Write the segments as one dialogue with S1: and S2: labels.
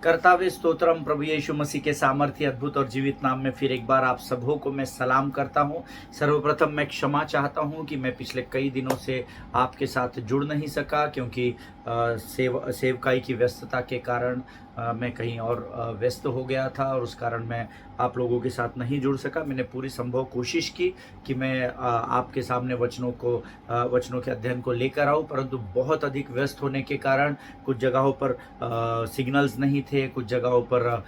S1: कर्तावे स्तोत्रम प्रभु यीशु मसीह के सामर्थ्य अद्भुत और जीवित नाम में फिर एक बार आप सबों को मैं सलाम करता हूं। सर्वप्रथम मैं क्षमा चाहता हूं कि मैं पिछले कई दिनों से आपके साथ जुड़ नहीं सका, क्योंकि सेवकाई की व्यस्तता के कारण मैं कहीं और व्यस्त हो गया था और उस कारण मैं आप लोगों के साथ नहीं जुड़ सका। मैंने पूरी संभव कोशिश की कि मैं आपके सामने वचनों के अध्ययन को लेकर आऊं, परंतु बहुत अधिक व्यस्त होने के कारण कुछ जगहों पर सिग्नल्स नहीं थे, कुछ जगहों पर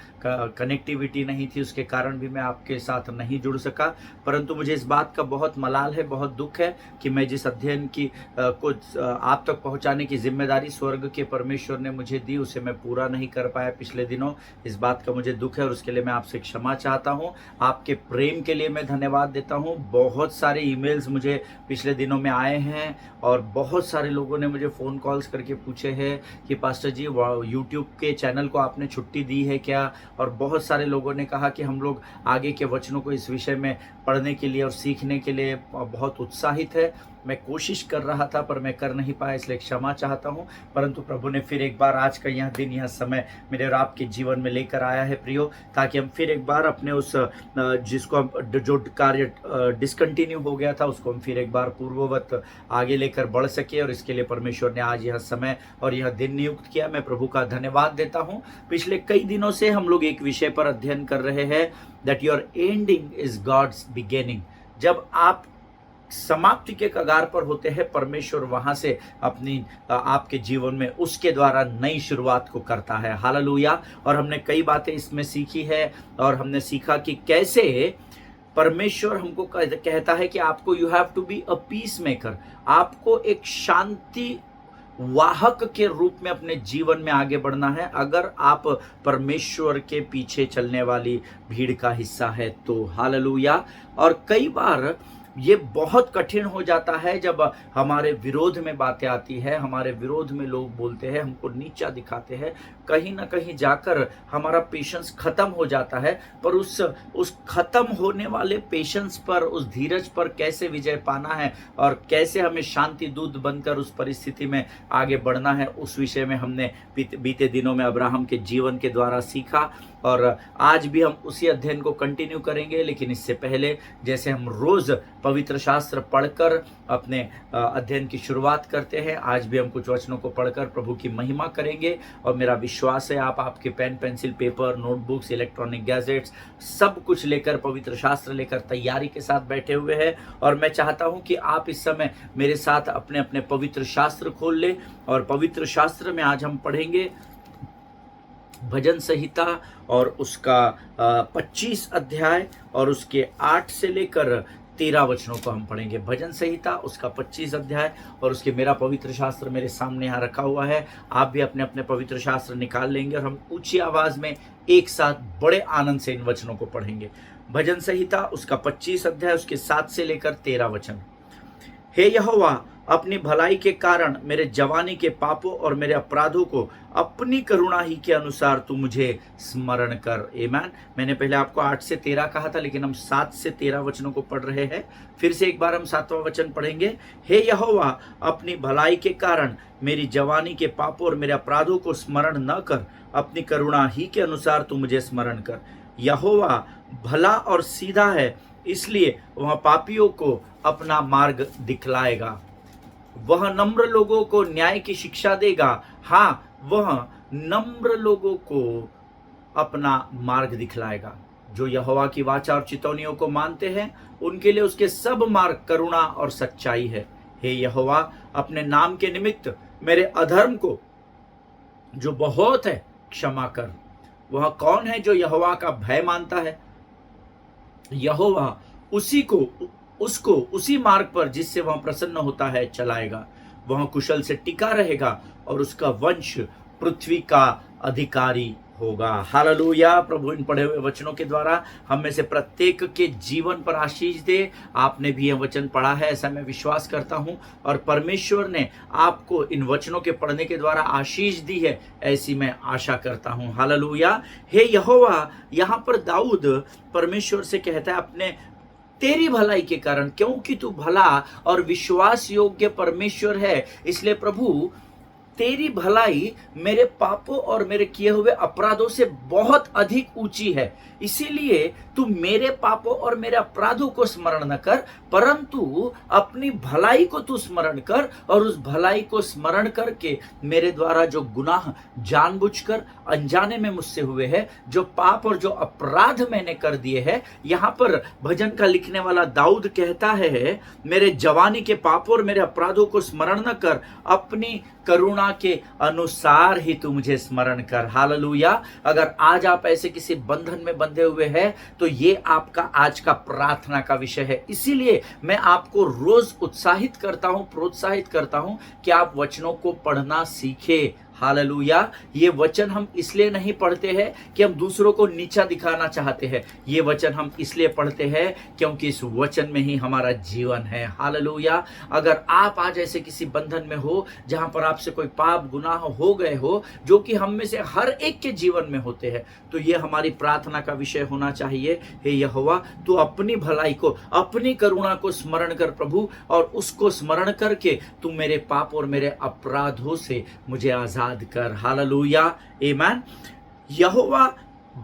S1: कनेक्टिविटी नहीं थी, उसके कारण भी मैं आपके साथ नहीं जुड़ सका। परंतु मुझे इस बात का बहुत मलाल है, बहुत दुख है कि मैं जिस अध्ययन की को आप तक पहुंचाने की जिम्मेदारी स्वर्ग के परमेश्वर ने मुझे दी, उसे मैं पूरा नहीं कर पाया पिछले दिनों। इस बात का मुझे दुख है और उसके लिए मैं आपसे क्षमा चाहता हूं। आपके प्रेम के लिए मैं धन्यवाद देता हूं। बहुत सारे ईमेल्स मुझे पिछले दिनों में आए हैं और बहुत सारे लोगों ने मुझे फ़ोन कॉल्स करके पूछे हैं कि पास्टर जी यूट्यूब के चैनल को आपने छुट्टी दी है क्या, और बहुत सारे लोगों ने कहा कि हम लोग आगे के वचनों को इस विषय में पढ़ने के लिए और सीखने के लिए बहुत उत्साहित है। मैं कोशिश कर रहा था पर मैं कर नहीं पाया, इसलिए क्षमा चाहता हूं। परंतु प्रभु ने फिर एक बार आज का यह दिन, यह समय मेरे और आपके जीवन में लेकर आया है प्रियो, ताकि हम फिर एक बार अपने उस जिसको हम जो कार्य डिसकंटिन्यू हो गया था उसको हम फिर एक बार पूर्ववत आगे लेकर बढ़ सके। और इसके लिए परमेश्वर ने आज यह समय और यह दिन नियुक्त किया। मैं प्रभु का धन्यवाद देता हूँ। पिछले कई दिनों से हम लोग एक विषय पर अध्ययन कर रहे हैं, that your ending is God's beginning. जब आप समाप्ति के कगार पर होते हैं, परमेश्वर वहां से अपनी आपके जीवन में उसके द्वारा नई शुरुआत को करता है। हालेलुया। और हमने कई बातें इसमें सीखी है और हमने सीखा कि कैसे परमेश्वर हमको कहता है कि आपको you have to be a peace maker. आपको एक शांति वाहक के रूप में अपने जीवन में आगे बढ़ना है, अगर आप परमेश्वर के पीछे चलने वाली भीड़ का हिस्सा है तो। हालेलुया। और कई बार ये बहुत कठिन हो जाता है जब हमारे विरोध में बातें आती है, हमारे विरोध में लोग बोलते हैं, हमको नीचा दिखाते हैं, कहीं ना कहीं जाकर हमारा पेशेंस खत्म हो जाता है। पर उस खत्म होने वाले पेशेंस पर, उस धीरज पर कैसे विजय पाना है और कैसे हमें शांति दूत बनकर उस परिस्थिति में आगे बढ़ना है, उस विषय में हमने बीते दिनों में अब्राहम के जीवन के द्वारा सीखा। और आज भी हम उसी अध्ययन को कंटिन्यू करेंगे, लेकिन इससे पहले जैसे हम रोज पवित्र शास्त्र पढ़कर अपने अध्ययन की शुरुआत करते हैं, आज भी हम कुछ वचनों को पढ़कर प्रभु की महिमा करेंगे। और मेरा विश्वास है आप आपके pen pencil paper notebooks electronic gadgets सब कुछ लेकर, पवित्र शास्त्र लेकर तैयारी के साथ बैठे हुए हैं। और मैं चाहता हूं कि आप इस समय मेरे साथ अपने अपने पवित्र शास्त्र खोल ले। और पवित्र शास्त्र में आज हम पढ़ेंगे भजन संहिता और उसका 25 अध्याय और उसके 8 से लेकर 13 वचनों को हम पढ़ेंगे। भजन संहिता उसका 25 अध्याय और उसके, मेरा पवित्र शास्त्र मेरे सामने यहाँ रखा हुआ है, आप भी अपने अपने पवित्र शास्त्र निकाल लेंगे और हम ऊंची आवाज में एक साथ बड़े आनंद से इन वचनों को पढ़ेंगे। भजन संहिता उसका 25 अध्याय उसके 7 से लेकर 13 वचन। हे यहोवा, अपनी भलाई के कारण मेरे जवानी के पापों और मेरे अपराधों को अपनी करुणा ही के अनुसार तू मुझे स्मरण कर। आमीन। मैंने पहले आपको 8 से 13 कहा था, लेकिन हम 7 से 13 वचनों को पढ़ रहे हैं। फिर से एक बार हम 7वां वचन पढ़ेंगे। हे यहोवा, अपनी भलाई के कारण मेरी जवानी के पापों और मेरे अपराधों को स्मरण न कर, अपनी करुणा ही के अनुसार तू मुझे स्मरण कर। यहोवा भला और सीधा है, इसलिए वह पापियों को अपना मार्ग दिखलाएगा। वह नम्र लोगों को न्याय की शिक्षा देगा। हाँ, वह नम्र लोगों को अपना मार्ग दिखलाएगा। जो यहोवा की वाचा और चितौनियों को मानते हैं, उनके लिए उसके सब मार्ग करुणा और सच्चाई है। हे यहोवा, अपने नाम के निमित्त मेरे अधर्म को, जो बहुत है, क्षमा कर। वह कौन है जो यहोवा का भय मानता है? यहोवा उसको उसी मार्ग पर जिससे वह प्रसन्न होता है चलाएगा। वह कुशल से टिका रहेगा और उसका वंश पृथ्वी का अधिकारी होगा। हालेलुया। प्रभु इन पढ़े हुए वचनों के द्वारा हम में से प्रत्येक के जीवन पर आशीष दे। आपने भी यह वचन पढ़ा है ऐसा मैं विश्वास करता हूं, और परमेश्वर ने आपको इन वचनों के पढ़ने के द्वारा आशीष दी है, ऐसी मैं आशा करता हूं। हालेलुया। हे यहोवा, यहाँ पर दाऊद परमेश्वर से कहता है अपने तेरी भलाई के कारण, क्योंकि तू भला और विश्वास योग्य परमेश्वर है, इसलिए प्रभु तेरी भलाई मेरे पापों और मेरे किए हुए अपराधों से बहुत अधिक ऊंची है, इसीलिए तू मेरे पापों और मेरे अपराधों को स्मरण न कर, परंतु अपनी भलाई को तू स्मरण कर, और उस भलाई को स्मरण करके मेरे द्वारा जो गुनाह जानबूझकर अनजाने में मुझसे हुए हैं, जो पाप और जो अपराध मैंने कर दिए हैं। यहाँ पर भजन का लिखने वाला दाऊद कहता है, मेरे जवानी के पापों और मेरे अपराधों को स्मरण न कर, अपनी करुणा के अनुसार ही तू मुझे स्मरण कर। हालेलुया। अगर आज आप ऐसे किसी बंधन में बंधे हुए हैं तो ये आपका आज का प्रार्थना का विषय है। इसीलिए मैं आपको रोज उत्साहित करता हूं, प्रोत्साहित करता हूं कि आप वचनों को पढ़ना सीखें। हालेलुया। ये वचन हम इसलिए नहीं पढ़ते हैं कि हम दूसरों को नीचा दिखाना चाहते हैं, ये वचन हम इसलिए पढ़ते हैं क्योंकि इस वचन में ही हमारा जीवन है। हालेलुया। अगर आप आज ऐसे किसी बंधन में हो जहां पर आपसे कोई पाप गुनाह हो गए हो, जो कि हम में से हर एक के जीवन में होते हैं, तो ये हमारी प्रार्थना का विषय होना चाहिए। हे यहोवा, तू अपनी भलाई को, अपनी करुणा को स्मरण कर प्रभु, और उसको स्मरण करके तू मेरे पाप और मेरे अपराधों से मुझे आजाद कर। हालेलुया। आमीन। यहोवा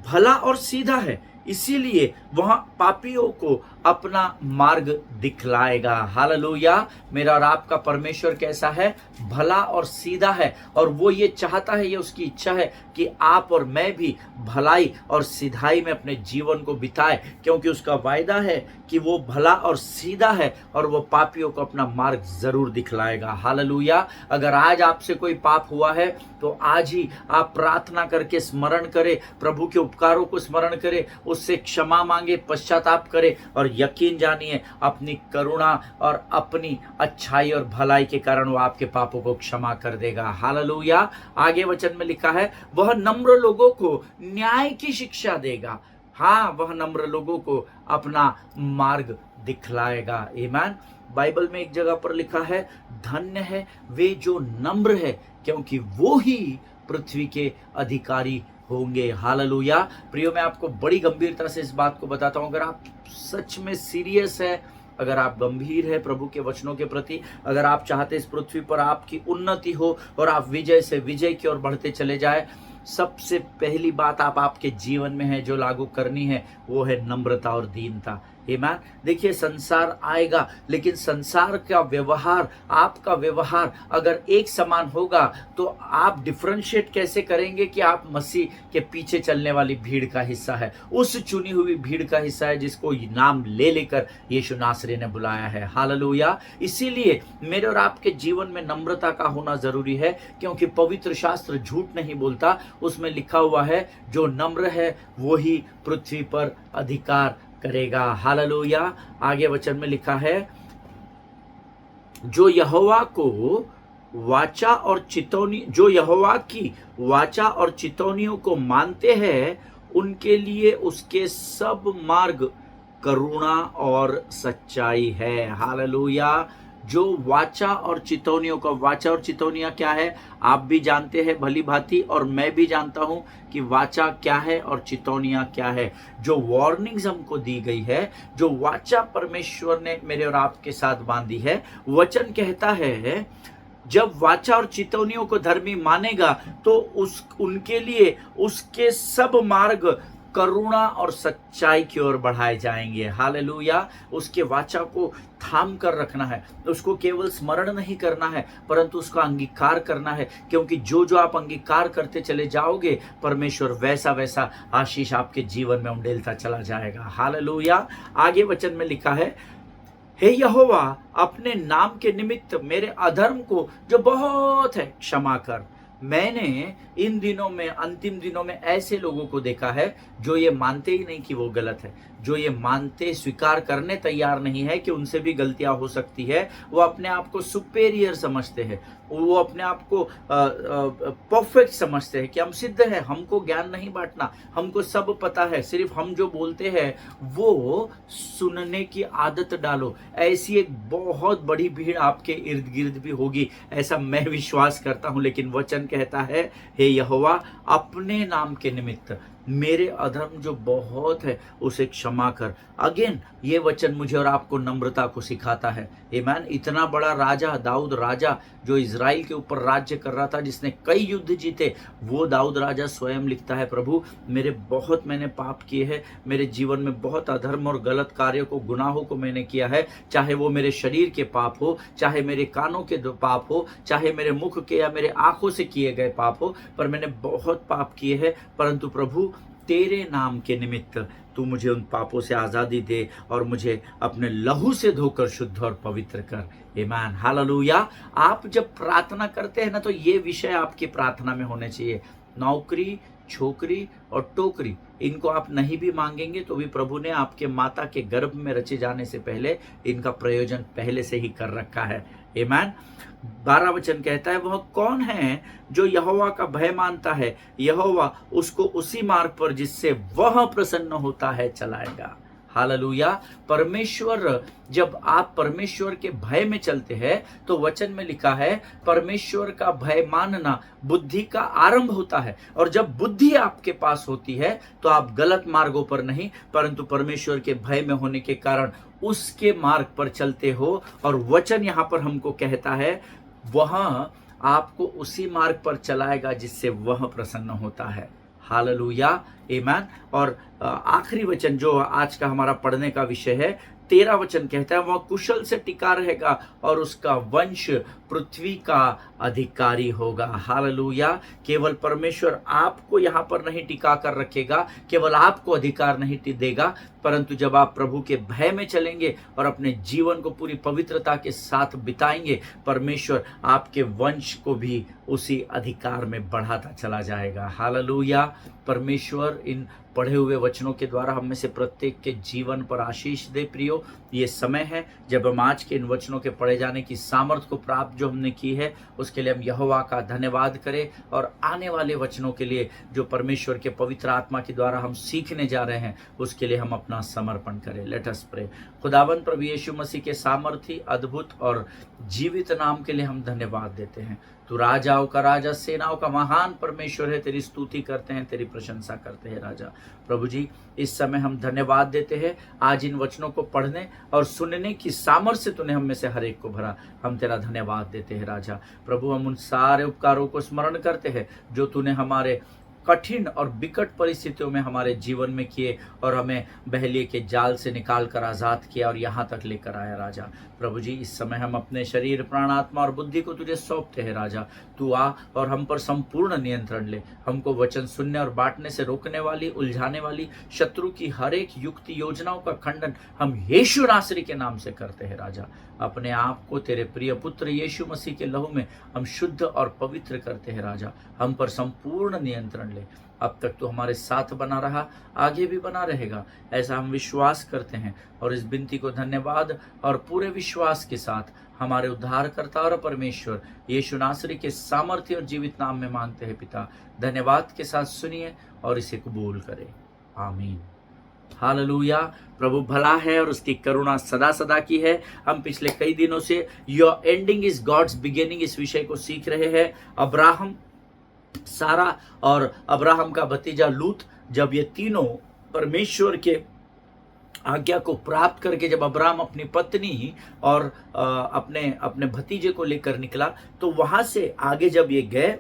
S1: भला और सीधा है, इसीलिए वह पापियों को अपना मार्ग दिखलाएगा। हालेलुया। मेरा और आपका परमेश्वर कैसा है? भला और सीधा है, और वो ये चाहता है, ये उसकी इच्छा है कि आप और मैं भी भलाई और सीधाई में अपने जीवन को बिताए, क्योंकि उसका वायदा है कि वो भला और सीधा है और वो पापियों को अपना मार्ग जरूर दिखलाएगा। हालेलुया। अगर आज आपसे कोई पाप हुआ है तो आज ही आप प्रार्थना करके स्मरण करें, प्रभु के उपकारों को स्मरण करें, उससे क्षमा मांगे, पश्चाताप करें, और यकीन जानिए अपनी करुणा और अपनी अच्छाई और भलाई के कारण वो आपके पापों को क्षमा कर देगा। हालेलुया। आगे वचन में लिखा है, वह नम्र लोगों को न्याय की शिक्षा देगा। हाँ, वह नम्र लोगों को अपना मार्ग दिखलाएगा। आमीन। बाइबल में एक जगह पर लिखा है, धन्य है वे जो नम्र है, क्योंकि वो ही पृथ्वी के अधिकारी होंगे। हालेलुया। प्रियो, मैं आपको बड़ी गंभीरता से इस बात को बताता हूं, अगर आप सच में सीरियस है, अगर आप गंभीर है प्रभु के वचनों के प्रति, अगर आप चाहते इस पृथ्वी पर आपकी उन्नति हो और आप विजय से विजय की ओर बढ़ते चले जाए, सबसे पहली बात आप आपके जीवन में है जो लागू करनी है, वो है नम्रता और दीनता। आमीन। देखिए, संसार आएगा, लेकिन संसार का व्यवहार, आपका व्यवहार अगर एक समान होगा तो आप डिफरेंशिएट कैसे करेंगे कि आप मसीह के पीछे चलने वाली भीड़ का हिस्सा है, उस चुनी हुई भीड़ का हिस्सा है जिसको नाम ले लेकर यीशु नासरी ने बुलाया है। हालेलुया। इसीलिए मेरे और आपके जीवन में नम्रता का होना जरूरी है, क्योंकि पवित्र शास्त्र झूठ नहीं बोलता। उसमें लिखा हुआ है, जो नम्र है वो ही पृथ्वी पर अधिकार करेगा। हालेलुया। आगे वचन में लिखा है, जो यहोवा की वाचा और चितौनियों को मानते हैं, उनके लिए उसके सब मार्ग करुणा और सच्चाई है। हालेलुया। जो वाचा और चितौनियों का, वाचा और चितौनियां क्या है आप भी जानते हैं भली भांति, और मैं भी जानता हूं कि वाचा क्या है और चितौनियां क्या है। जो वार्निंग्स हमको दी गई है, जो वाचा परमेश्वर ने मेरे और आपके साथ बांधी है, वचन कहता है जब वाचा और चितौनियों को धर्मी मानेगा तो उनके लिए उसके सब मार्ग करुणा और सच्चाई की ओर बढ़ाए जाएंगे। हालेलुया। उसके वाचा को थाम कर रखना है, उसको केवल स्मरण नहीं करना है, परंतु उसका अंगीकार करना है, क्योंकि जो जो आप अंगीकार करते चले जाओगे, परमेश्वर वैसा वैसा आशीष आपके जीवन में उंडेलता चला जाएगा। हालेलुया। आगे वचन में लिखा है, हे यहोवा, अपने नाम के निमित्त मेरे अधर्म को जो बहुत है क्षमा कर। मैंने इन दिनों में, अंतिम दिनों में ऐसे लोगों को देखा है जो ये मानते ही नहीं कि वो गलत है, जो ये मानते, स्वीकार करने तैयार नहीं है कि उनसे भी गलतियां हो सकती है। वो अपने आप को सुपेरियर समझते हैं, वो अपने आप को परफेक्ट समझते हैं कि हम सिद्ध है, हमको ज्ञान नहीं बांटना, हमको सब पता है, सिर्फ हम जो बोलते हैं वो सुनने की आदत डालो। ऐसी एक बहुत बड़ी भीड़ आपके इर्द गिर्द भी होगी, ऐसा मैं विश्वास करता हूं। लेकिन वचन कहता है, हे यहोवा, अपने नाम के निमित्त मेरे अधर्म जो बहुत है उसे क्षमा कर। अगेन ये वचन मुझे और आपको नम्रता को सिखाता है। आमीन। इतना बड़ा राजा दाऊद राजा जो इज़राइल के ऊपर राज्य कर रहा था, जिसने कई युद्ध जीते, वो दाऊद राजा स्वयं लिखता है, प्रभु मैंने पाप किए हैं, मेरे जीवन में बहुत अधर्म और गलत कार्यों को, गुनाहों को मैंने किया है, चाहे वो मेरे शरीर के पाप हो, चाहे मेरे कानों के पाप हो, चाहे मेरे मुख के या मेरे आंखों से किए गए पाप हो, पर मैंने बहुत पाप किए हैं। परंतु प्रभु तेरे नाम के निमित्त तू मुझे उन पापों से आज़ादी दे और मुझे अपने लहू से धोकर शुद्ध और पवित्र कर। आमीन। हालेलुया। आप जब प्रार्थना करते हैं ना, तो ये विषय आपकी प्रार्थना में होने चाहिए। नौकरी, छोकरी और टोकरी, इनको आप नहीं भी मांगेंगे तो भी प्रभु ने आपके माता के गर्भ में रचे जाने से पहले इनका प्रयोजन पहले से ही कर रखा है। आमीन। 12 वचन कहता है, वह कौन है जो यहोवा का भय मानता है, यहोवा उसको उसी मार्ग पर जिससे वह प्रसन्न होता है चलाएगा। हालेलुया। परमेश्वर, जब आप परमेश्वर के भय में चलते हैं तो वचन में लिखा है परमेश्वर का भय मानना बुद्धि का आरंभ होता है। और जब बुद्धि आपके पास होती है तो आप गलत मार्गों पर नहीं, परंतु परमेश्वर के भय में होने के कारण उसके मार्ग पर चलते हो। और वचन यहाँ पर हमको कहता है वह आपको उसी मार्ग पर चलाएगा जिससे वह प्रसन्न होता है। हालेलुया। आमीन। और आखिरी वचन जो आज का हमारा पढ़ने का विषय है, 13 वचन कहता है, वह कुशल से टिका रहेगा और उसका वंश पृथ्वी का अधिकारी होगा। हालेलुया। केवल परमेश्वर आपको यहाँ पर नहीं टिका कर रखेगा, केवल आपको अधिकार नहीं देगा, परंतु जब आप प्रभु के भय में चलेंगे और अपने जीवन को पूरी पवित्रता के साथ बिताएंगे, परमेश्वर आपके वंश को भी उसी अधिकार में बढ़ाता चला जाएगा। हालेलुया। परमेश्वर इन पढ़े हुए वचनों के द्वारा हम में से प्रत्येक के जीवन पर आशीष दे। प्रियो, ये समय है जब हम आज के इन वचनों के पढ़े जाने की सामर्थ्य को प्राप्त जो हमने की है, उसके लिए हम यहोवा का धन्यवाद करें। और आने वाले वचनों के लिए जो परमेश्वर के पवित्र आत्मा के द्वारा हम सीखने जा रहे हैं, उसके लिए हम अपना समर्पण करें। Let us pray. खुदावंद प्रभु यीशु मसीह के सामर्थी, अद्भुत और जीवित नाम के लिए हम धन्यवाद देते हैं। तू राजाओं का राजा, सेनाओं का महान परमेश्वर है। तेरी स्तुति करते हैं, तेरी प्रशंसा करते हैं राजा। प्रभु जी, इस समय हम धन्यवाद देते हैं आज इन वचनों को पढ़ने और सुनने की सामर्थ्य से तूने हम में से हर एक को भरा। हम तेरा धन्यवाद देते हैं राजा। प्रभु, हम उन सारे उपकारों को स्मरण करते हैं जो तूने हमारे कठिन और विकट परिस्थितियों में हमारे जीवन में किए और हमें बहलिए के जाल से निकाल कर आज़ाद किया और यहाँ तक लेकर आया राजा। प्रभु जी, इस समय हम अपने शरीर, प्राण, आत्मा और बुद्धि को तुझे सौंपते हैं राजा। तू आ और हम पर संपूर्ण नियंत्रण ले। हमको वचन सुनने और बांटने से रोकने वाली, उलझाने वाली शत्रु की हर एक युक्ति योजनाओं का खंडन हम यीशु नासरी के नाम से करते हैं राजा। अपने आप को तेरे प्रिय पुत्र यीशु मसीह के लहू में हम शुद्ध और पवित्र करते हैं राजा। हम पर संपूर्ण नियंत्रण ले। अब तक तो हमारे साथ बना रहा, आगे भी बना रहेगा, ऐसा हम विश्वास करते हैं। और इस विनती को धन्यवाद और पूरे विश्वास के साथ हमारे उद्धारकर्ता और परमेश्वर यीशु नासरी के सामर्थ्य और जीवित नाम में मांगते हैं पिता। धन्यवाद के साथ सुनिए और इसे कबूल करें। आमीन। हालेलुया। प्रभु भला है और उसकी करुणा सदा सदा की है। हम पिछले कई दिनों से your ending is God's beginning इस विषय को सीख रहे हैं। अब्राहम, सारा और अब्राहम का भतीजा लूत, जब ये तीनों परमेश्वर के आज्ञा को प्राप्त करके जब अब्राहम अपनी पत्नी और अपने भतीजे को लेकर निकला, तो वहां से आगे जब ये गए,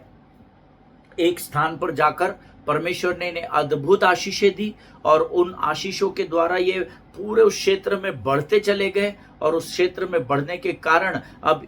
S1: एक स्थान पर जाकर परमेश्वर ने इन्हें अद्भुत आशीषें दी और उन आशीषों के द्वारा ये पूरे उस क्षेत्र में बढ़ते चले गए। और उस क्षेत्र में बढ़ने के कारण अब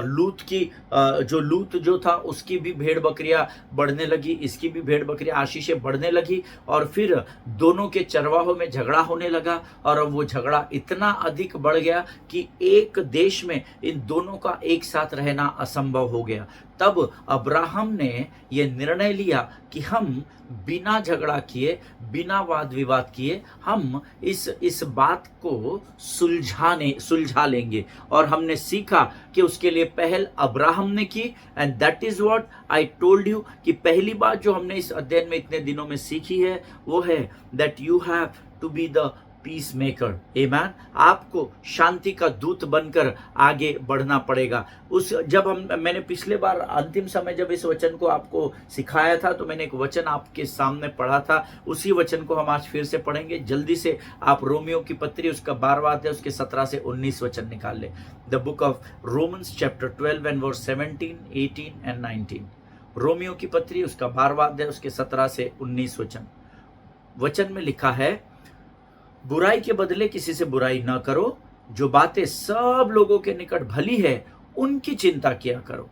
S1: लूत जो था उसकी भी भेड़ बकरियां बढ़ने लगी, इसकी भी भेड़ बकरियां आशीषें बढ़ने लगी। और फिर दोनों के चरवाहों में झगड़ा होने लगा और अब वो झगड़ा इतना अधिक बढ़ गया कि एक देश में इन दोनों का एक साथ रहना असंभव हो गया। तब अब्राहम ने ये निर्णय लिया कि हम बिना झगड़ा किए, बिना वाद विवाद किए हम इस बात को सुलझा लेंगे। और हमने सीखा कि उसके लिए पहल अब्राहम ने की। And that is what I told you कि पहली बात जो हमने इस अध्ययन में इतने दिनों में सीखी है वो है that you have to be the peace maker. Amen. आपको शांति का दूत बनकर आगे बढ़ना पड़ेगा। मैंने पिछले बार अंतिम समय जब इस वचन को आपको सिखाया था तो मैंने एक वचन आपके सामने पढ़ा था, उसी वचन को हम आज फिर से पढ़ेंगे। जल्दी से आप रोमियो की पत्री उसका 12वां अध्याय उसके 17 से 19 वचन निकाल ले। The book of Romans chapter 12 and verse 17, 18 and 19। रोमियो की पत्री उसका 12वां अध्याय उसके 17 से 19 वचन में लिखा है, बुराई के बदले किसी से बुराई न करो, जो बातें सब लोगों के निकट भली है उनकी चिंता किया करो।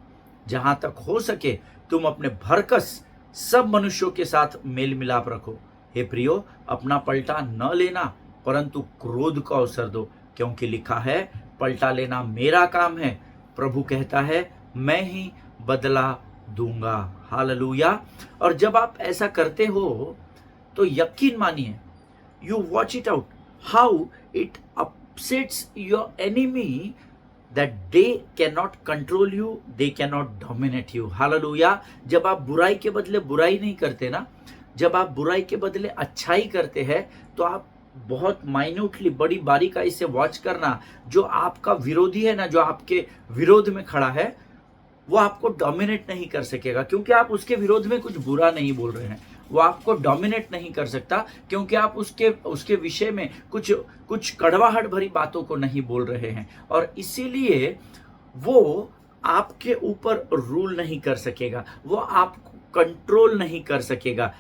S1: जहां तक हो सके तुम अपने भरकस सब मनुष्यों के साथ मेल मिलाप रखो। हे प्रियो, अपना पलटा न लेना परंतु क्रोध को अवसर दो, क्योंकि लिखा है, पलटा लेना मेरा काम है, प्रभु कहता है, मैं ही बदला दूंगा। हालेलुया। और जब आप ऐसा करते हो तो यकीन मानिए, you watch it out how it upsets your enemy that they cannot control you, they cannot dominate you. Hallelujah. जब आप बुराई के बदले बुराई नहीं करते ना, जब आप बुराई के बदले अच्छाई करते हैं, तो आप बहुत माइन्यूटली, बड़ी बारीकाई से वॉच करना, जो आपका विरोधी है ना, जो आपके विरोध में खड़ा है, वो आपको डोमिनेट नहीं कर सकेगा, क्योंकि आप उसके विरोध में कुछ बुरा नहीं बोल रहे हैं। वो आपको डोमिनेट नहीं कर सकता, क्योंकि आप उसके विषय में कुछ कड़वाहट भरी बातों को नहीं बोल रहे हैं, और इसीलिए वो आपके ऊपर रूल नहीं कर सकेगा, वो आपको कंट्रोल नहीं कर सकेगा।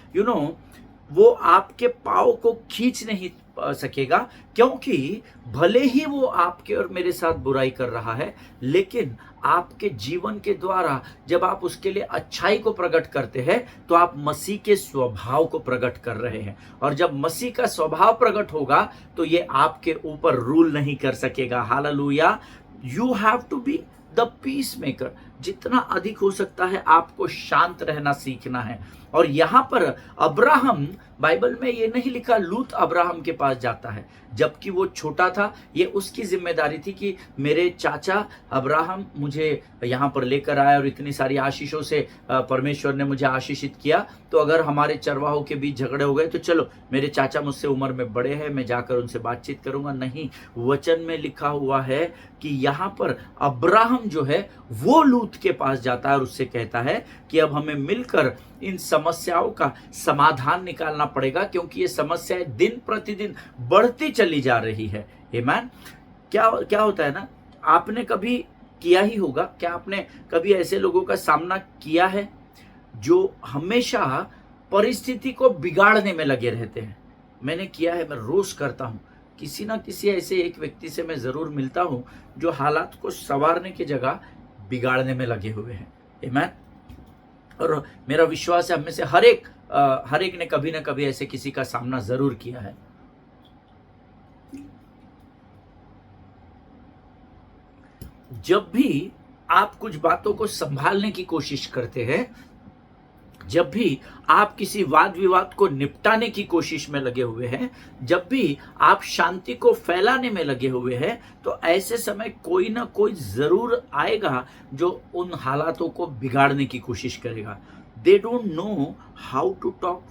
S1: वो आपके पाँव को खींच नहीं सकेगा, क्योंकि भले ही वो आपके और मेरे साथ बुराई कर रहा है, लेकिन आपके जीवन के द्वारा जब आप उसके लिए अच्छाई को प्रकट करते हैं तो आप मसीह के स्वभाव को प्रकट कर रहे हैं, और जब मसीह का स्वभाव प्रकट होगा तो ये आपके ऊपर रूल नहीं कर सकेगा। Hallelujah. You have to be the peace maker. जितना अधिक हो सकता है आपको शांत रहना सीखना है। और यहां पर अब्राहम, बाइबल में ये नहीं लिखा लूत अब्राहम के पास जाता है, जबकि वो छोटा था। ये उसकी जिम्मेदारी थी कि मेरे चाचा अब्राहम मुझे यहाँ पर लेकर आया और इतनी सारी आशीषों से परमेश्वर ने मुझे आशीषित किया, तो अगर हमारे चरवाहों के बीच झगड़े हो गए तो चलो, मेरे चाचा मुझसे उम्र में बड़े हैं, मैं जाकर उनसे बातचीत करूंगा। नहीं, वचन में लिखा हुआ है कि यहाँ पर अब्राहम जो है वो लूत के पास जाता है और उससे कहता है कि अब हमें मिलकर इन समस्याओं का समाधान निकालना पड़ेगा, क्योंकि ये समस्याएं दिन प्रतिदिन बढ़ती चली जा रही है। आमीन। क्या होता है ना, आपने कभी किया ही होगा, क्या आपने कभी ऐसे लोगों का सामना किया है जो हमेशा परिस्थिति को बिगाड़ने में लगे रहते हैं? मैंने किया है, मैं रोज करता हूं। किसी ना किसी ऐसे एक व्यक्ति से मैं जरूर मिलता हूं जो हालात को संवारने की जगह बिगाड़ने में लगे हुए हैं। आमीन। और मेरा विश्वास है, हम में से हर एक ने कभी ना कभी ऐसे किसी का सामना जरूर किया है। जब भी आप कुछ बातों को संभालने की कोशिश करते हैं, जब भी आप किसी वाद विवाद को निपटाने की कोशिश में लगे हुए हैं, जब भी आप शांति को फैलाने में लगे हुए हैं, तो ऐसे समय कोई ना कोई जरूर आएगा जो उन हालातों को बिगाड़ने की कोशिश करेगा। They don't know how to talk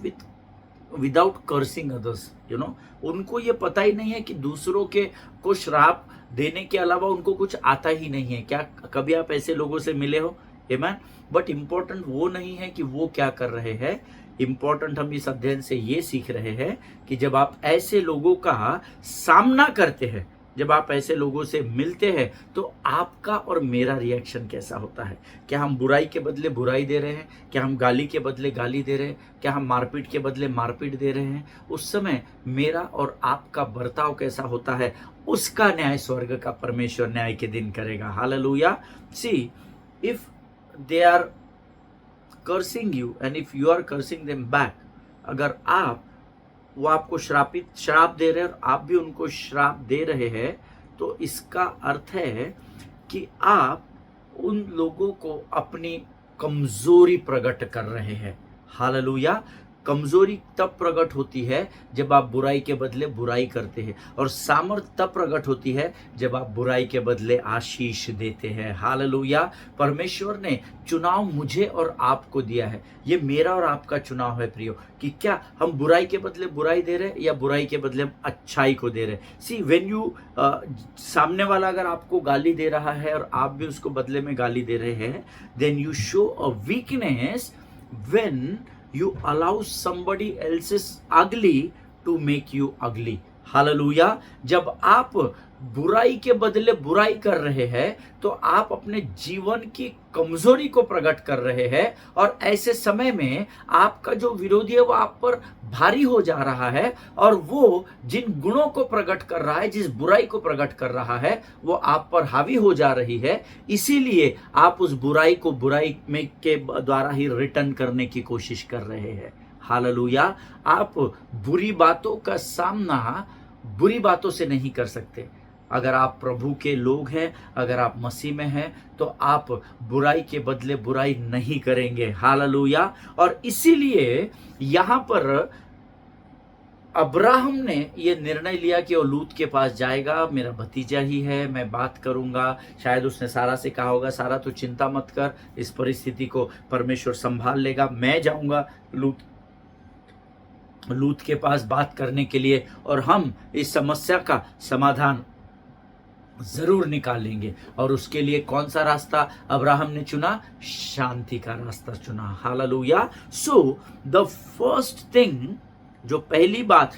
S1: without cursing others. उनको ये पता ही नहीं है कि दूसरों को श्राप देने के अलावा उनको कुछ आता ही नहीं है। क्या कभी आप ऐसे लोगों से मिले हो? आमीन। बट इम्पोर्टेंट वो नहीं है कि वो क्या कर रहे हैं, इम्पोर्टेंट हम इस अध्ययन से ये सीख रहे हैं कि जब आप ऐसे लोगों का सामना करते हैं, जब आप ऐसे लोगों से मिलते हैं, तो आपका और मेरा रिएक्शन कैसा होता है। क्या हम बुराई के बदले बुराई दे रहे हैं? क्या हम गाली के बदले गाली दे रहे हैं? क्या हम मारपीट के बदले मारपीट दे रहे हैं? उस समय मेरा और आपका बर्ताव कैसा होता है, उसका न्याय स्वर्ग का परमेश्वर न्याय के दिन करेगा। Hallelujah. See, if they are cursing you and if you are cursing them back, अगर वो आपको श्राप दे रहे हैं और आप भी उनको श्राप दे रहे हैं, तो इसका अर्थ है कि आप उन लोगों को अपनी कमजोरी प्रकट कर रहे हैं। हालेलुया। कमजोरी तब प्रकट होती है जब आप बुराई के बदले बुराई करते हैं, और सामर्थ तब प्रकट होती है जब आप बुराई के बदले आशीष देते हैं। हालेलुया। परमेश्वर ने चुनाव मुझे और आपको दिया है। ये मेरा और आपका चुनाव है प्रियो, कि क्या हम बुराई के बदले बुराई दे रहे हैं या बुराई के बदले हम अच्छाई को दे रहे हैं। सी व्हेन यू सामने वाला अगर आपको गाली दे रहा है और आप भी उसको बदले में गाली दे रहे हैं, then you show a weakness when you allow somebody else's ugly to make you ugly। Hallelujah. जब आप बुराई के बदले बुराई कर रहे हैं तो आप अपने जीवन की कमजोरी को प्रकट कर रहे हैं, और ऐसे समय में आपका जो विरोधी है वो आप पर भारी हो जा रहा है, और वो जिन गुणों को प्रकट कर रहा है, जिस बुराई को प्रकट कर रहा है, वो आप पर हावी हो जा रही है। इसीलिए आप उस बुराई को बुराई में के द्वारा ही रिटर्न करने की कोशिश कर रहे हैं। हालेलुया। आप बुरी बातों का सामना बुरी बातों से नहीं कर सकते। अगर आप प्रभु के लोग हैं, अगर आप मसीह में हैं, तो आप बुराई के बदले बुराई नहीं करेंगे। हालेलुया। और इसीलिए यहां पर अब्राहम ने ये निर्णय लिया कि वो लूत के पास जाएगा, मेरा भतीजा ही है, मैं बात करूंगा। शायद उसने सारा से कहा होगा, सारा तो चिंता मत कर, इस परिस्थिति को परमेश्वर संभाल लेगा, मैं जाऊंगा लूत के पास बात करने के लिए, और हम इस समस्या का समाधान जरूर निकालेंगे। और उसके लिए कौन सा रास्ता अब्राहम ने चुना? शांति का रास्ता चुना। Hallelujah. So the first thing, जो पहली बात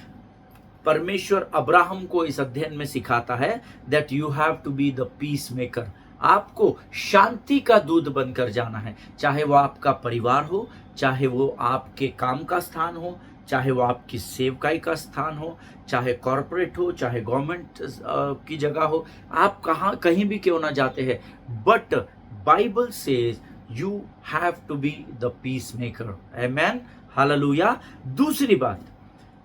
S1: परमेश्वर अब्राहम को इस अध्ययन में सिखाता है, that you have to be the peace maker. आपको शांति का दूत बनकर जाना है, चाहे वो आपका परिवार हो, चाहे वो आपके काम का स्थान हो, चाहे वो आपकी सेवकाई का स्थान हो, चाहे कॉरपोरेट हो, चाहे गवर्नमेंट की जगह हो, आप कहीं भी क्यों ना जाते हैं, but Bible says you have to be the peace maker. Amen. Hallelujah. दूसरी बात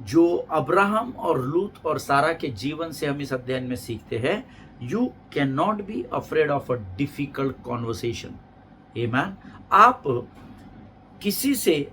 S1: जो अब्राहम और लूत और सारा के जीवन से हम इस अध्ययन में सीखते हैं, you can not be afraid of a difficult conversation. Amen. आप किसी से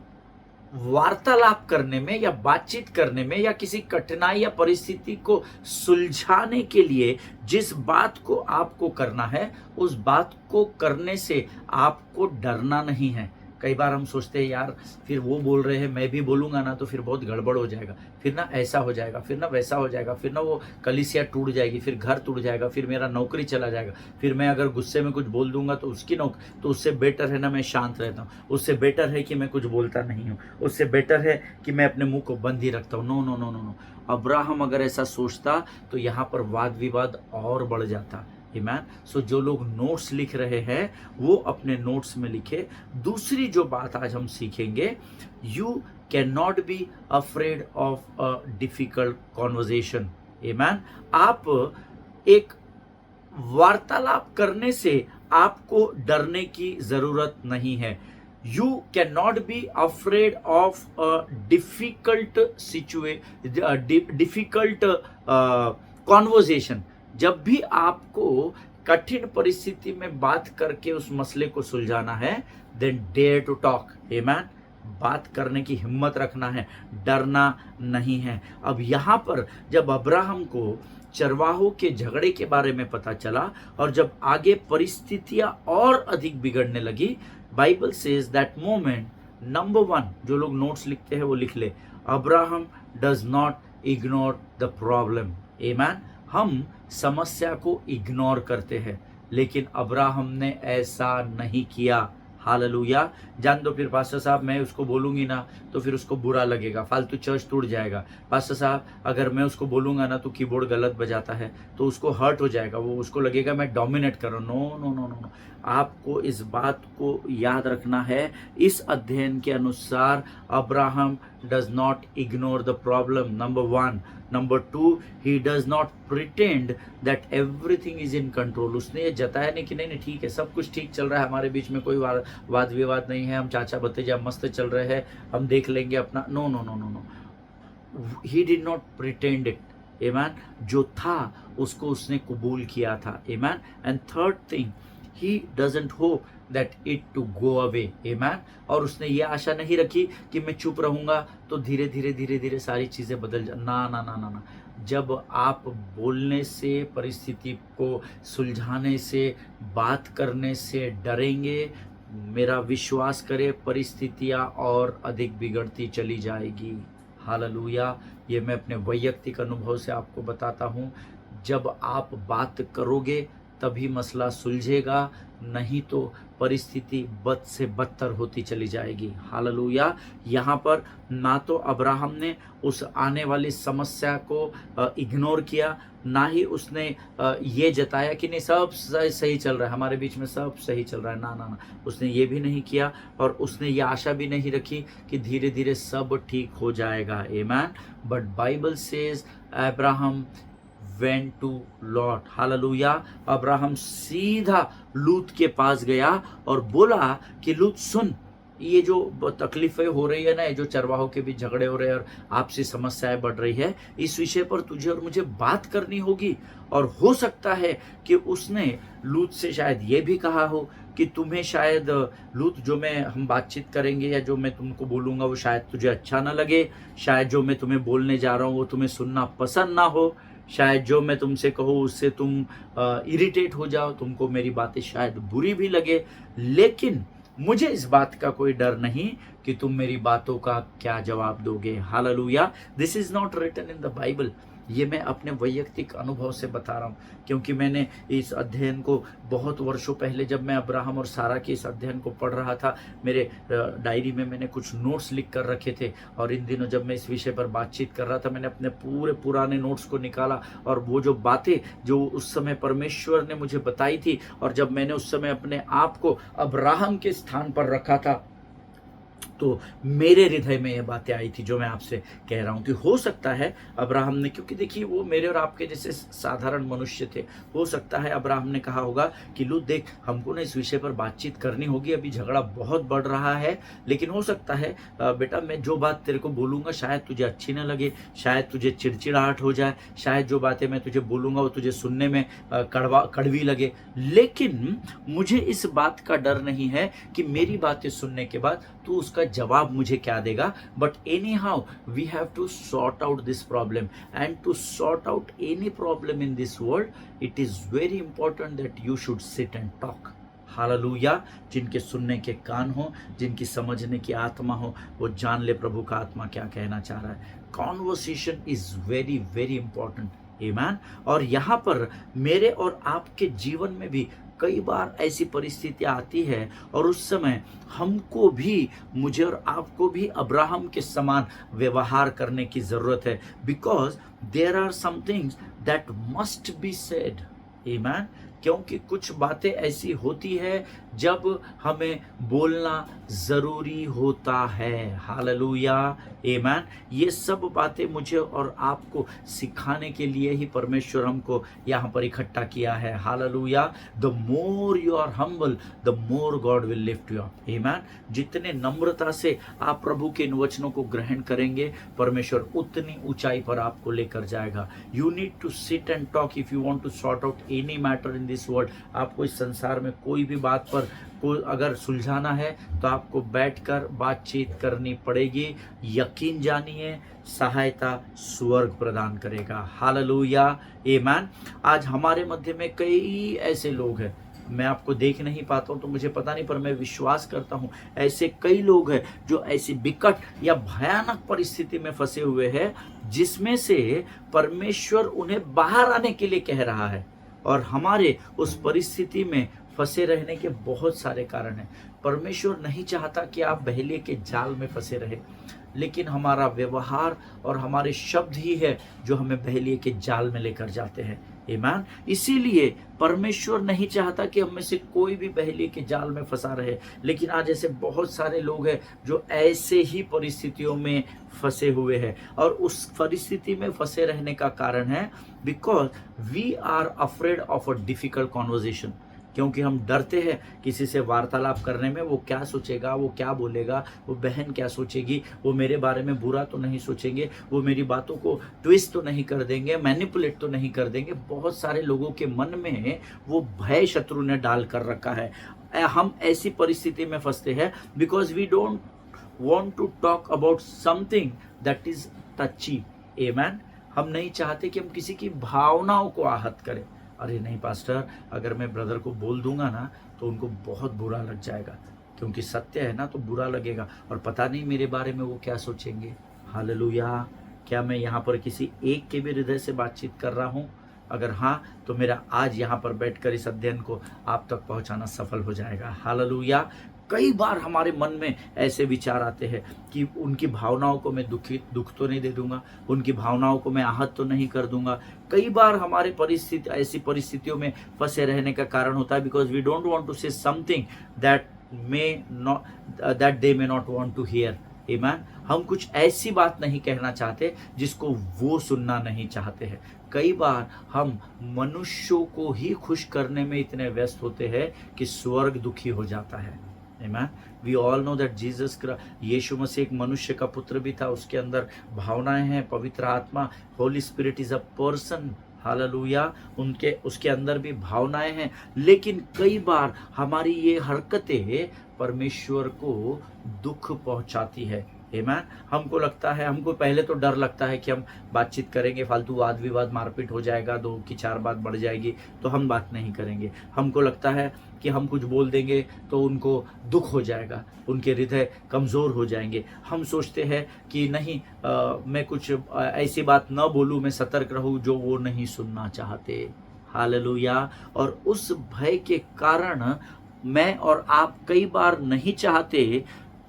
S1: वार्तालाप करने में या बातचीत करने में या किसी कठिनाई या परिस्थिति को सुलझाने के लिए जिस बात को आपको करना है, उस बात को करने से आपको डरना नहीं है। कई बार हम सोचते हैं यार फिर वो बोल रहे हैं, मैं भी बोलूंगा ना तो फिर बहुत गड़बड़ हो जाएगा, फिर ना ऐसा हो जाएगा, फिर ना वैसा हो जाएगा, फिर ना वो कलीसिया टूट जाएगी, फिर घर टूट जाएगा, फिर मेरा नौकरी चला जाएगा, फिर मैं अगर गुस्से में कुछ बोल दूंगा तो उसकी तो उससे बेटर है ना मैं शांत रहता हूँ, उससे बेटर है कि मैं कुछ बोलता नहीं हूँ, उससे बेटर है कि मैं अपने मुंह को बंद ही रखता हूँ। No no no no no. Abraham अगर ऐसा सोचता तो यहाँ पर वाद विवाद और बढ़ जाता। आमेन। सो जो लोग नोट्स लिख रहे हैं वो अपने नोट्स में लिखे। दूसरी जो बात आज हम सीखेंगे, you can not be afraid of a difficult conversation. Amen. आप एक वार्तालाप करने से आपको डरने की जरूरत नहीं है। You can not be afraid of a difficult difficult conversation. जब भी आपको कठिन परिस्थिति में बात करके उस मसले को सुलझाना है, देन डेयर टू टॉक। आमेन। बात करने की हिम्मत रखना है, डरना नहीं है। अब यहाँ पर जब अब्राहम को चरवाहों के झगड़े के बारे में पता चला और जब आगे परिस्थितियां और अधिक बिगड़ने लगी, Bible says that moment, number 1, जो लोग नोट्स लिखते हैं वो लिख ले, Abraham does not ignore the problem. Amen. हम समस्या को इग्नोर करते हैं, लेकिन अब्राहम ने ऐसा नहीं किया। हालेलुया। जान दो फिर पास्टर साहब मैं उसको बोलूंगी ना तो फिर उसको बुरा लगेगा, फालतू चर्च टूट जाएगा। पास्टर साहब अगर मैं उसको बोलूंगा ना तो कीबोर्ड गलत बजाता है तो उसको हर्ट हो जाएगा, वो उसको लगेगा मैं डोमिनेट कर रहा हूं। No no no no no. आपको इस बात को याद रखना है, इस अध्ययन के अनुसार Abraham does not ignore the problem, number 1। Number 2, he does not pretend that everything is in control. उसने ये जताया नहीं कि नहीं नहीं ठीक है, सब कुछ ठीक चल रहा है, हमारे बीच में कोई वाद विवाद नहीं है, हम चाचा भतीजा मस्त चल रहे हैं, हम देख लेंगे अपना। No no no no no. He did not pretend it. Amen. जो था उसको उसने कबूल किया था। Amen. And third thing, he doesn't hope that it to go away, amen. और उसने ये आशा नहीं रखी कि मैं चुप रहूंगा तो धीरे धीरे सारी चीजें बदल जा, ना ना ना ना ना। जब आप बोलने से, परिस्थिति को सुलझाने से, बात करने से डरेंगे, मेरा विश्वास करे परिस्थितियां और अधिक बिगड़ती चली जाएगी। हालेलुया। ये मैं अपने वैयक्तिक अनुभव से आपको बताता हूँ। जब आप बात करोगे तभी मसला सुलझेगा, नहीं तो परिस्थिति बद से बदतर होती चली जाएगी। हालेलुया। यहाँ पर ना तो अब्राहम ने उस आने वाली समस्या को इग्नोर किया, ना ही उसने ये जताया कि नहीं सब सही चल रहा है, हमारे बीच में सब सही चल रहा है, ना ना ना। उसने ये भी नहीं किया और उसने ये आशा भी नहीं रखी कि धीरे धीरे सब ठीक हो जाएगा, amen. But Bible says Abraham went to Lot, hallelujah. Abraham सीधा लूत के पास गया और बोला कि लूत सुन, ये जो तकलीफें हो रही है ना, ये जो चरवाहों के बीच झगड़े हो रहे हैं और आपसी समस्याएं बढ़ रही है, इस विषय पर तुझे और मुझे बात करनी होगी। और हो सकता है कि उसने लूत से शायद ये भी कहा हो कि तुम्हें शायद लूत जो हम बातचीत करेंगे या जो मैं तुमको बोलूँगा वो शायद तुझे अच्छा ना लगे, शायद जो मैं तुम्हें बोलने जा रहा हूँ वो तुम्हें सुनना पसंद ना हो, शायद जो मैं तुमसे कहूँ उससे तुम इरिटेट हो जाओ, तुमको मेरी बातें शायद बुरी भी लगे। लेकिन मुझे इस बात का कोई डर नहीं कि तुम मेरी बातों का क्या जवाब दोगे। Hallelujah. This is not written in the Bible. ये मैं अपने वैयक्तिक अनुभव से बता रहा हूँ, क्योंकि मैंने इस अध्ययन को बहुत वर्षों पहले, जब मैं अब्राहम और सारा के इस अध्ययन को पढ़ रहा था, मेरे डायरी में मैंने कुछ नोट्स लिख कर रखे थे। और इन दिनों जब मैं इस विषय पर बातचीत कर रहा था, मैंने अपने पूरे पुराने नोट्स को निकाला और वो जो बातें जो उस समय परमेश्वर ने मुझे बताई थी, और जब मैंने उस समय अपने आप को अब्राहम के स्थान पर रखा था, तो मेरे हृदय में ये बातें आई थी जो मैं आपसे कह रहा हूँ कि हो सकता है अब्राहम ने, क्योंकि देखिए वो मेरे और आपके जैसे साधारण मनुष्य थे, हो सकता है अब्राहम ने कहा होगा कि लूत देख, हमको ना इस विषय पर बातचीत करनी होगी, अभी झगड़ा बहुत बढ़ रहा है, लेकिन हो सकता है बेटा मैं जो बात तेरे को बोलूँगा शायद तुझे अच्छी ना लगे, शायद तुझे चिड़चिड़ाहट हो जाए, शायद जो बातें मैं तुझे बोलूँगा वो तुझे सुनने में कड़वी लगे, लेकिन मुझे इस बात का डर नहीं है कि मेरी बातें सुनने के बाद तू उसका जवाब मुझे क्या देगा। But anyhow we have to sort out this problem, and to sort out any problem in this world it is very important that you should sit and talk. Hallelujah. जिनके सुनने के कान हो, जिनकी समझने की आत्मा हो, वो जान ले प्रभु का आत्मा क्या कहना चाह रहा है। Conversation is very very important, amen. और यहाँ पर मेरे और आपके जीवन में भी कई बार ऐसी परिस्थितियां आती है और उस समय हमको भी, मुझे और आपको भी अब्राहम के समान व्यवहार करने की जरूरत है, because there are some things that must be said, amen. क्योंकि कुछ बातें ऐसी होती है जब हमें बोलना जरूरी होता है। हालेलुया, आमेन। ये सब बातें मुझे और आपको सिखाने के लिए ही परमेश्वर हमको यहाँ पर इकट्ठा किया है। Hallelujah. The more you are humble the more God will lift you up, amen. जितने नम्रता से आप प्रभु के इन वचनों को ग्रहण करेंगे, परमेश्वर उतनी ऊंचाई पर आपको लेकर जाएगा। You need to sit and talk if you want to sort out any matter in this world. आपको इस संसार में कोई भी बात पर अगर सुलझाना है तो आपको बैठकर बातचीत करनी पड़ेगी। यकीन जानिए, सहायता स्वर्ग प्रदान करेगा। हालेलुया, आमेन। आज हमारे मध्य में कई ऐसे लोग हैं, मैं आपको देख नहीं पाता हूं तो मुझे पता नहीं, पर मैं विश्वास करता हूं ऐसे कई लोग हैं जो ऐसी विकट या भयानक परिस्थिति में फंसे हुए हैं जिसमें से परमेश्वर उन्हें बाहर आने के लिए कह रहा है। और हमारे उस परिस्थिति में फंसे रहने के बहुत सारे कारण हैं। परमेश्वर नहीं चाहता कि आप बहेलिए के जाल में फंसे रहे, लेकिन हमारा व्यवहार और हमारे शब्द ही है जो हमें बहेलिए के जाल में लेकर जाते हैं, आमीन। इसीलिए परमेश्वर नहीं चाहता कि हम में से कोई भी बहेलिए के जाल में फंसा रहे, लेकिन आज ऐसे बहुत सारे लोग हैं जो ऐसे ही परिस्थितियों में फंसे हुए हैं। और उस परिस्थिति में फंसे रहने का कारण है because we are afraid of a difficult conversation, क्योंकि हम डरते हैं किसी से वार्तालाप करने में, वो क्या सोचेगा, वो क्या बोलेगा, वो बहन क्या सोचेगी, वो मेरे बारे में बुरा तो नहीं सोचेंगे, वो मेरी बातों को ट्विस्ट तो नहीं कर देंगे, मैनिपुलेट तो नहीं कर देंगे। बहुत सारे लोगों के मन में वो भय शत्रु ने डाल कर रखा है। हम ऐसी परिस्थिति में फंसते हैं because we don't want to talk about something that is touchy, amen। हम नहीं चाहते कि हम किसी की भावनाओं को आहत करें। अरे नहीं पास्टर, अगर मैं ब्रदर को बोल दूंगा ना तो उनको बहुत बुरा लग जाएगा, क्योंकि सत्य है ना, तो बुरा लगेगा और पता नहीं मेरे बारे में वो क्या सोचेंगे। हालेलुया। क्या मैं यहाँ पर किसी एक के भी हृदय से बातचीत कर रहा हूँ? अगर हाँ, तो मेरा आज यहाँ पर बैठकर इस अध्ययन को आप तक पहुँचाना सफल हो जाएगा। हालेलुया। कई बार हमारे मन में ऐसे विचार आते हैं कि उनकी भावनाओं को मैं दुख तो नहीं दे दूंगा, उनकी भावनाओं को मैं आहत तो नहीं कर दूंगा। कई बार हमारे ऐसी परिस्थितियों में फंसे रहने का कारण होता है because we don't want to say something that they may not want to hear, amen. हम कुछ ऐसी बात नहीं कहना चाहते जिसको वो सुनना नहीं चाहते हैं। कई बार हम मनुष्यों को ही खुश करने में इतने व्यस्त होते हैं कि स्वर्ग दुखी हो जाता है। Amen. We all know that Jesus Christ, यीशु मसीह एक मनुष्य का पुत्र भी था, उसके अंदर भावनाएं हैं, पवित्र आत्मा, Holi spirit is a person. Hallelujah. उसके अंदर भी भावनाएं हैं, लेकिन कई बार हमारी ये हरकतें परमेश्वर को दुख पहुंचाती है। आमीन। हमको लगता है, हमको पहले तो डर लगता है कि हम बातचीत करेंगे, फालतू वाद विवाद मारपीट हो जाएगा, 2 की 4 बात बढ़ जाएगी, तो हम बात नहीं करेंगे। हमको लगता है कि हम कुछ बोल देंगे तो उनको दुख हो जाएगा, उनके हृदय कमज़ोर हो जाएंगे। हम सोचते हैं कि नहीं, मैं कुछ ऐसी बात न बोलूँ, मैं सतर्क रहूँ जो वो नहीं सुनना चाहते। हालेलुया। और उस भय के कारण मैं और आप कई बार नहीं चाहते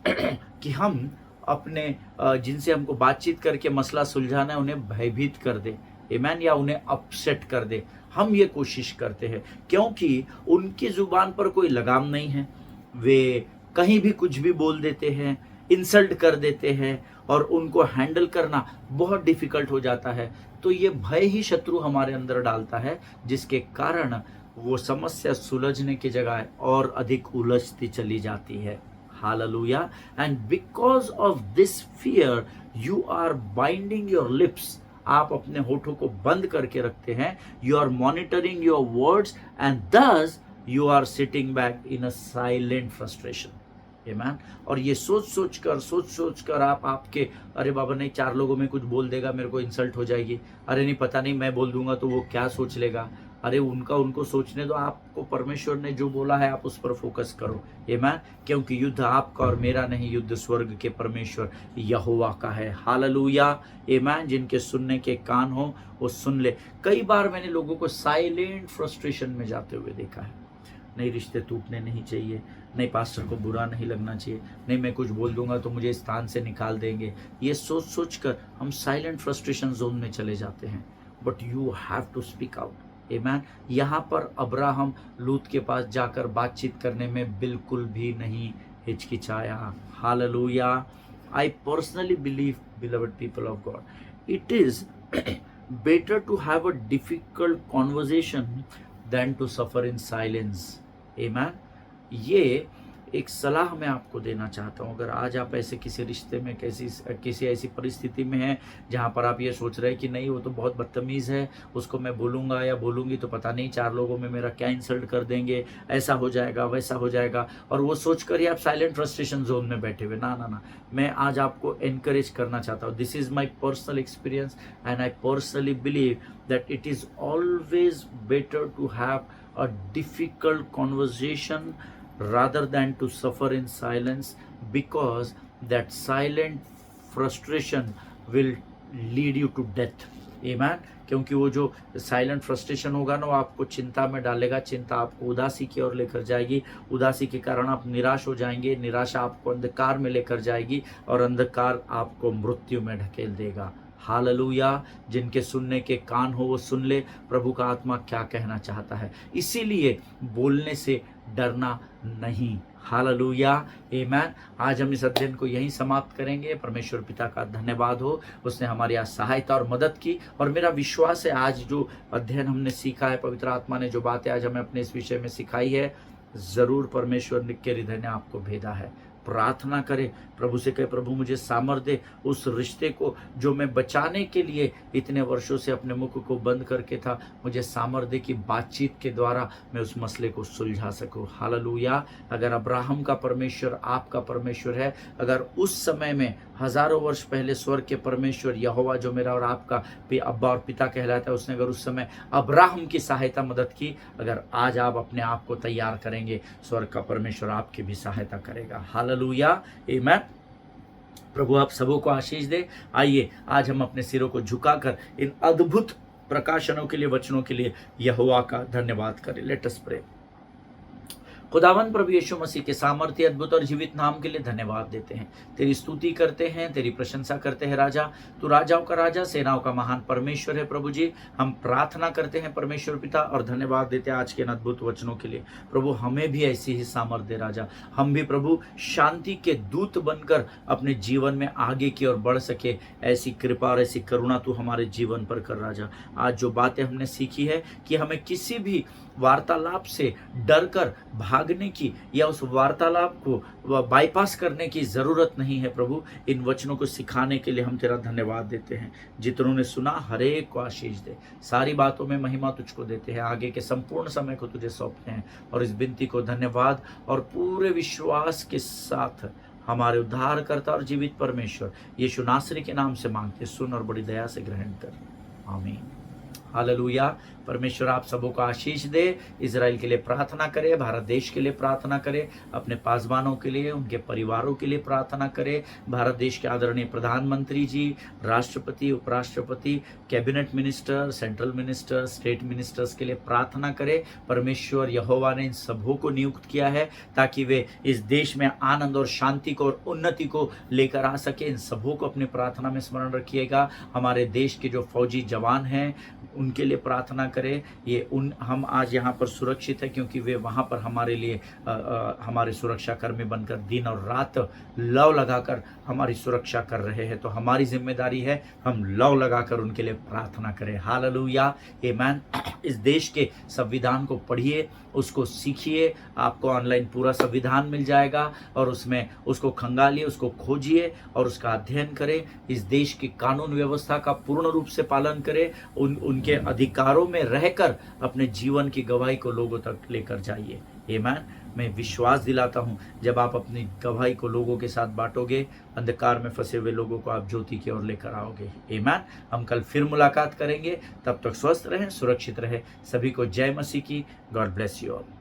S1: कि हम अपने जिनसे हमको बातचीत करके मसला सुलझाना है उन्हें भयभीत कर दे, आमीन, या उन्हें अपसेट कर दे। हम ये कोशिश करते हैं क्योंकि उनकी जुबान पर कोई लगाम नहीं है, वे कहीं भी कुछ भी बोल देते हैं, इंसल्ट कर देते हैं और उनको हैंडल करना बहुत डिफिकल्ट हो जाता है। तो ये भय ही शत्रु हमारे अंदर डालता है, जिसके कारण वो समस्या सुलझने की जगह और अधिक उलझती चली जाती है। Hallelujah. And because of this fear, you are binding your lips. आप अपने होठों को बंद करके रखते हैं। You are monitoring your words and thus you are sitting back in a silent frustration. Amen. और ये सोच सोच कर आपके अरे बाबा नहीं, 4 लोगों में कुछ बोल देगा, मेरे को इंसल्ट हो जाएगी, अरे नहीं पता नहीं मैं बोल दूंगा तो वो क्या सोच लेगा, अरे उनको सोचने दो। आपको परमेश्वर ने जो बोला है आप उस पर फोकस करो, आमीन। क्योंकि युद्ध आपका और मेरा नहीं, युद्ध स्वर्ग के परमेश्वर यहोवा का है। हालेलुया, आमीन। जिनके सुनने के कान हो वो सुन ले। कई बार मैंने लोगों को साइलेंट फ्रस्ट्रेशन में जाते हुए देखा है। नहीं, रिश्ते टूटने नहीं चाहिए, नहीं पास्टर को बुरा नहीं लगना चाहिए, नहीं मैं कुछ बोल दूंगा तो मुझे स्थान से निकाल देंगे। ये सोच कर हम साइलेंट फ्रस्ट्रेशन जोन में चले जाते हैं। But you have to speak out, amen. यहाँ पर अब्राहम लूत के पास जाकर बातचीत करने में बिल्कुल भी नहीं हिचकिचाया। Hallelujah. I personally believe, beloved people of God, it is better to have a difficult conversation than to suffer in silence, amen. ये एक सलाह मैं आपको देना चाहता हूँ। अगर आज आप ऐसे किसी रिश्ते में किसी ऐसी परिस्थिति में हैं जहाँ पर आप ये सोच रहे हैं कि नहीं वो तो बहुत बदतमीज़ है, उसको मैं बोलूँगा या बोलूँगी तो पता नहीं 4 लोगों में मेरा क्या इंसल्ट कर देंगे, ऐसा हो जाएगा वैसा हो जाएगा, और वो सोच कर ही आप साइलेंट फ्रस्ट्रेशन जोन में बैठे हुए। ना, मैं आज आपको एनकरेज करना चाहता हूँ। This is my personal experience and I personally believe that it is always better to have a difficult conversation rather than to suffer in silence, because that silent frustration will lead you to death, amen। क्योंकि वो जो silent frustration होगा ना, वो आपको चिंता में डालेगा, चिंता आपको उदासी की ओर लेकर जाएगी, उदासी के कारण आप निराश हो जाएंगे, निराशा आपको अंधकार में लेकर जाएगी और अंधकार आपको मृत्यु में ढकेल देगा। हालेलुया। जिनके सुनने के कान हो वो सुन ले प्रभु का आत्मा क्या कहना चाहता है। इसीलिए बोलने से डरना नहीं। हालेलुया, आमीन। आज हम इस अध्ययन को यहीं समाप्त करेंगे। परमेश्वर पिता का धन्यवाद हो, उसने हमारी आज सहायता और मदद की, और मेरा विश्वास है आज जो अध्ययन हमने सीखा है, पवित्र आत्मा ने जो बातें आज हमें अपने इस विषय में सिखाई है, ज़रूर परमेश्वर के हृदय ने आपको भेदा है। प्रार्थना करें, प्रभु से कहे प्रभु मुझे सामर्थ्य दे उस रिश्ते को जो मैं बचाने के लिए इतने वर्षों से अपने मुख को बंद करके था, मुझे सामर्थ्य दे कि बातचीत के द्वारा मैं उस मसले को सुलझा सकूं। हालेलुया। अगर अब्राहम का परमेश्वर आपका परमेश्वर है, अगर उस समय में हजारों वर्ष पहले स्वर्ग के परमेश्वर यहोवा जो मेरा और आपका अब्बा और पिता कहलाता है, उसने अगर उस समय अब्राहम की सहायता मदद की, अगर आज आप अपने आप को तैयार करेंगे, स्वर्ग का परमेश्वर आपकी भी सहायता करेगा। हालेलुया, आमीन। प्रभु आप सबों को आशीष दे। आइए आज हम अपने सिरों को झुकाकर इन अद्भुत प्रकाशनों के लिए, वचनों के लिए यहोवा का धन्यवाद करें। Let us pray. खुदावन प्रभु यीशु मसीह के सामर्थ्य, अद्भुत और जीवित नाम के लिए धन्यवाद देते हैं, तेरी स्तुति करते हैं, तेरी प्रशंसा करते हैं। राजा, तू राजाओं का राजा, सेनाओं का महान परमेश्वर है। प्रभु जी, हम प्रार्थना करते हैं परमेश्वर पिता और धन्यवाद देते हैं आज के इन अद्भुत वचनों के लिए। प्रभु हमें भी ऐसी ही सामर्थ्य दे राजा, हम भी प्रभु शांति के दूत बनकर अपने जीवन में आगे की ओर बढ़ सके, ऐसी कृपा और ऐसी करुणा तू हमारे जीवन पर कर राजा। आज जो बातें हमने सीखी है कि हमें किसी भी वार्तालाप से डरकर भागने की या उस वार्तालाप को बाईपास करने की जरूरत नहीं है। प्रभु इन वचनों को सिखाने के लिए हम तेरा धन्यवाद देते हैं। जितनों ने सुना हर एक को आशीष दे, सारी बातों में महिमा तुझको देते हैं, आगे के संपूर्ण समय को तुझे सौंपते हैं और इस विनती को धन्यवाद और पूरे विश्वास के साथ हमारे उद्धारकर्ता और जीवित परमेश्वर यीशु नासरी के नाम से मांगते, सुन और बड़ी दया से ग्रहण कर, आमीन। हालेलुया। परमेश्वर आप सबों को आशीष दे। इजराइल के लिए प्रार्थना करें, भारत देश के लिए प्रार्थना करें, अपने पासवानों के लिए, उनके परिवारों के लिए प्रार्थना करें। भारत देश के आदरणीय प्रधानमंत्री जी, राष्ट्रपति, उपराष्ट्रपति, cabinet minister, central minister, state ministers के लिए प्रार्थना करें। परमेश्वर यहोवा ने इन सबों को नियुक्त किया है ताकि वे इस देश में आनंद और शांति को और उन्नति को लेकर आ सके। इन सबों को अपनी प्रार्थना में स्मरण रखिएगा। हमारे देश के जो फौजी जवान हैं उनके लिए प्रार्थना करें। हम आज यहाँ पर सुरक्षित है क्योंकि वे वहाँ पर हमारे लिए हमारे सुरक्षा कर्मी बनकर दिन और रात लव लगाकर हमारी सुरक्षा कर रहे हैं। तो हमारी जिम्मेदारी है हम लव लगाकर उनके लिए प्रार्थना करें। हालेलुया, आमीन। इस देश के संविधान को पढ़िए, उसको सीखिए, आपको ऑनलाइन पूरा संविधान मिल जाएगा और उसमें उसको खंगालिए, उसको खोजिए और उसका अध्ययन करें। इस देश की कानून व्यवस्था का पूर्ण रूप से पालन करें, उनके अधिकारों में रहकर अपने जीवन की गवाही को लोगों तक लेकर जाइए। आमीन। मैं विश्वास दिलाता हूं जब आप अपनी गवाही को लोगों के साथ बांटोगे, अंधकार में फंसे हुए लोगों को आप ज्योति की ओर लेकर आओगे। आमीन। हम कल फिर मुलाकात करेंगे, तब तक स्वस्थ रहें, सुरक्षित रहें। सभी को जय मसीह की। God bless you all.